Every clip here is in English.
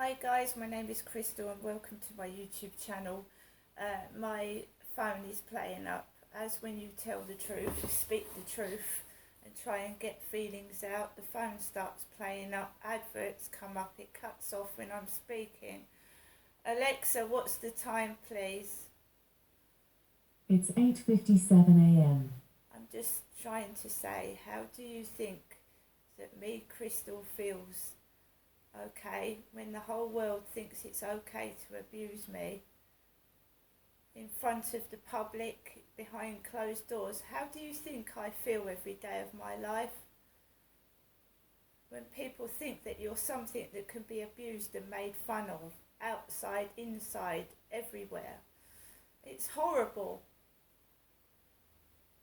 Hi guys, my name is Crystal and welcome to my YouTube channel. My phone is playing up, as when you tell the truth, speak the truth and try and get feelings out, the phone starts playing up, adverts come up, it cuts off when I'm speaking. Alexa, what's the time please? It's 8:57 a.m. I'm just trying to say, how do you think that me, Crystal, feels okay when the whole world thinks it's okay to abuse me in front of the public, behind closed doors? How do you think I feel every day of my life when people think that you're something that can be abused and made fun of, outside, inside, everywhere? It's horrible.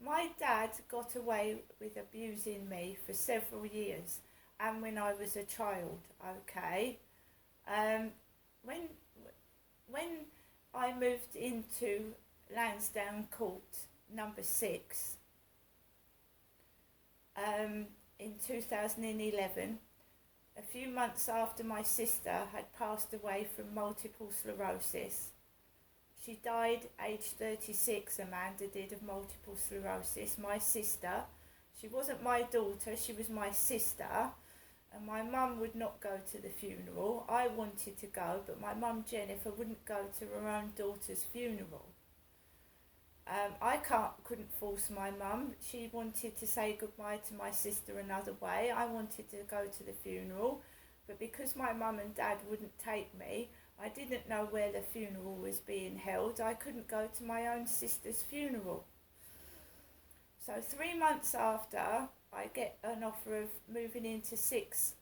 My dad got away with abusing me for several years, and when I was a child, okay. When when I moved into Lansdowne Court, number 6, in 2011, a few months after my sister had passed away from multiple sclerosis. She died aged 36, Amanda did, of multiple sclerosis. My sister, she wasn't my daughter, she was my sister, and my mum would not go to the funeral. I wanted to go, but my mum Jennifer wouldn't go to her own daughter's funeral. I couldn't force my mum. She wanted to say goodbye to my sister another way. I wanted to go to the funeral, but because my mum and dad wouldn't take me, I didn't know where the funeral was being held. I couldn't go to my own sister's funeral. So 3 months after, I get an offer of moving into 6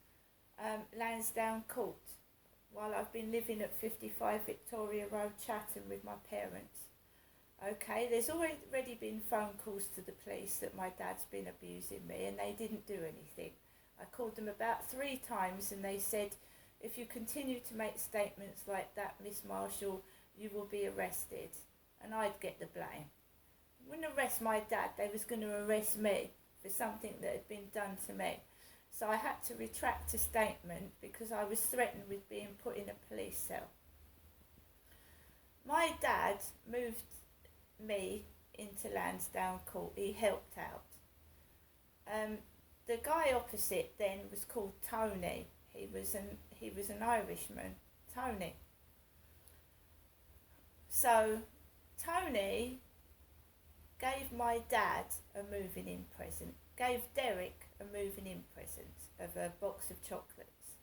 Lansdowne Court while I've been living at 55 Victoria Road, Chatham, with my parents. Okay, there's already been phone calls to the police that my dad's been abusing me, and they didn't do anything. I called them about 3 times and they said, if you continue to make statements like that, Miss Marshall, you will be arrested, and I'd get the blame. They wouldn't arrest my dad, they was going to arrest me for something that had been done to me. So I had to retract a statement because I was threatened with being put in a police cell. My dad moved me into Lansdowne Court. He helped out. The guy opposite then was called Tony. He was an Irishman, Tony. So Tony gave my dad a moving in present, gave Derek a moving in present of a box of chocolates.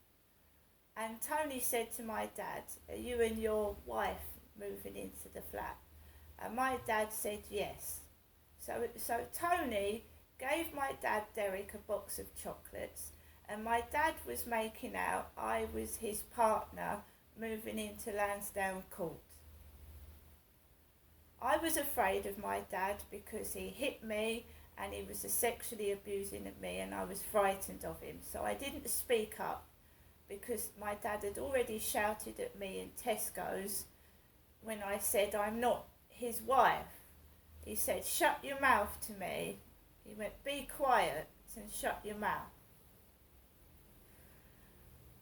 And Tony said to my dad, are you and your wife moving into the flat? And my dad said yes. So Tony gave my dad Derek a box of chocolates, and my dad was making out I was his partner moving into Lansdowne Court. I was afraid of my dad because he hit me and he was sexually abusing me, and I was frightened of him. So I didn't speak up because my dad had already shouted at me in Tesco's when I said I'm not his wife. He said, shut your mouth to me. He went, be quiet and shut your mouth.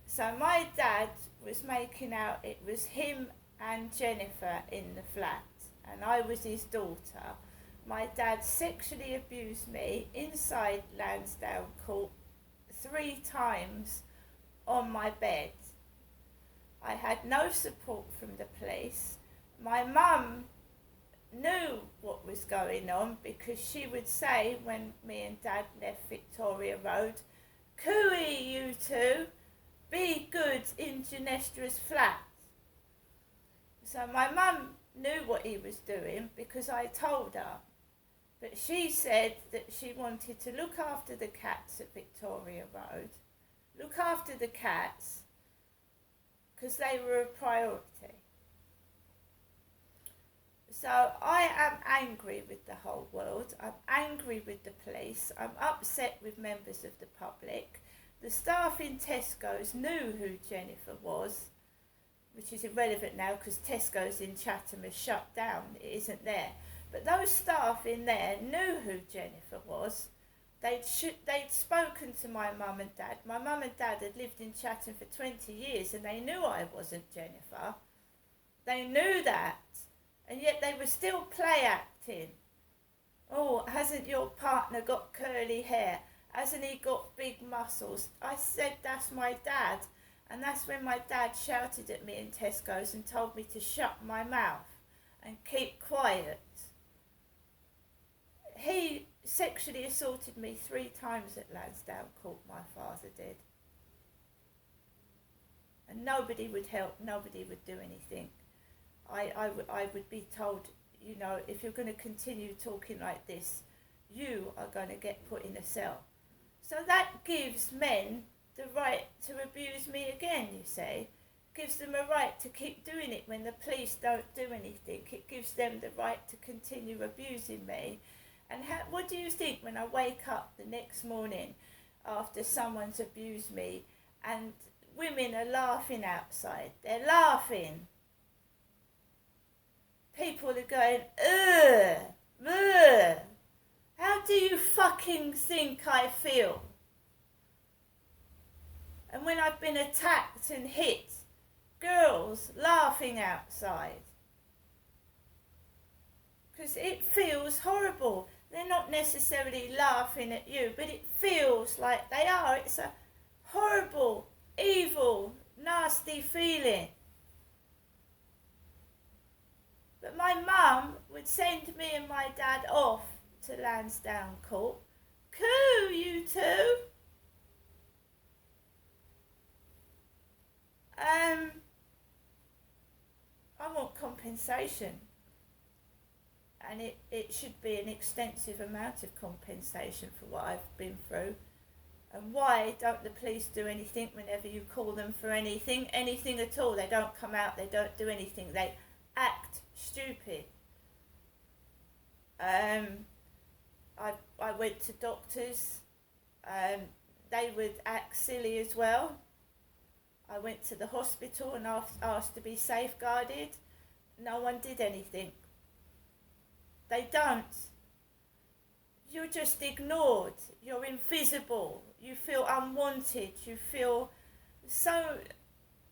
So my dad was making out it was him and Jennifer in the flat, and I was his daughter. My dad sexually abused me inside Lansdowne Court 3 times on my bed. I had no support from the police. My mum knew what was going on because she would say when me and dad left Victoria Road, cooey you two, be good in Ginestra's flat. So my mum knew what he was doing because I told her, but she said that she wanted to look after the cats at Victoria Road, look after the cats because they were a priority. So I am angry with the whole world. I'm angry with the police. I'm upset with members of the public. The staff in Tesco's knew who Jennifer was, which is irrelevant now because Tesco's in Chatham is shut down. It isn't there. But those staff in there knew who Jennifer was. they'd spoken to my mum and dad. My mum and dad had lived in Chatham for 20 years and they knew I wasn't Jennifer. They knew that. And yet they were still play acting. Oh, hasn't your partner got curly hair? Hasn't he got big muscles? I said, that's my dad. And that's when my dad shouted at me in Tesco's and told me to shut my mouth and keep quiet. He sexually assaulted me 3 times at Lansdowne Court, my father did. And nobody would help, nobody would do anything. I would be told, you know, if you're going to continue talking like this, you are going to get put in a cell. So that gives men the right to abuse me again, you see. Gives them a right to keep doing it when the police don't do anything. It gives them the right to continue abusing me. And what do you think when I wake up the next morning after someone's abused me and women are laughing outside? They're laughing. People are going, ugh, ugh. How do you fucking think I feel? And when I've been attacked and hit, girls laughing outside. Because it feels horrible. They're not necessarily laughing at you, but it feels like they are. It's a horrible, evil, nasty feeling. But my mum would send me and my dad off to Lansdowne Court. Coo, you two! I want compensation. And it should be an extensive amount of compensation for what I've been through. And why don't the police do anything whenever you call them for anything at all? They don't come out, they don't do anything, they act stupid. I went to doctors, they would act silly as well. I went to the hospital and asked to be safeguarded. No one did anything. They don't. You're just ignored. You're invisible. You feel unwanted. You feel so...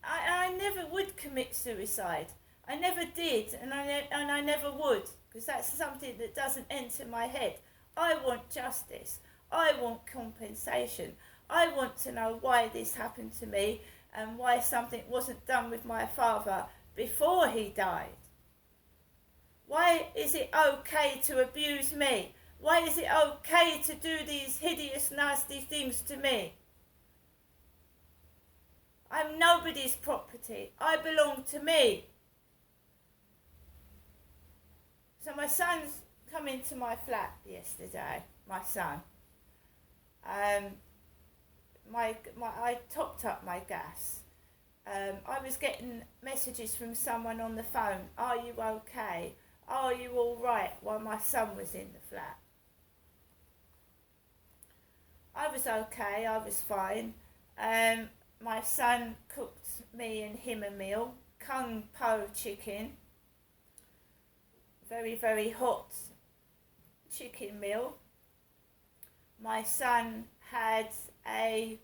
I never would commit suicide. I never did, and I never would, because that's something that doesn't enter my head. I want justice. I want compensation. I want to know why this happened to me and why something wasn't done with my father before he died. Why is it okay to abuse me? Why is it okay to do these hideous, nasty things to me? I'm nobody's property. I belong to me. So my son's come into my flat yesterday, my son. I topped up my gas. I was getting messages from someone on the phone, are you okay? Are you all right? While my son was in the flat. I was okay, I was fine. My son cooked me and him a meal, kung po chicken. Very, very hot chicken meal. My son had a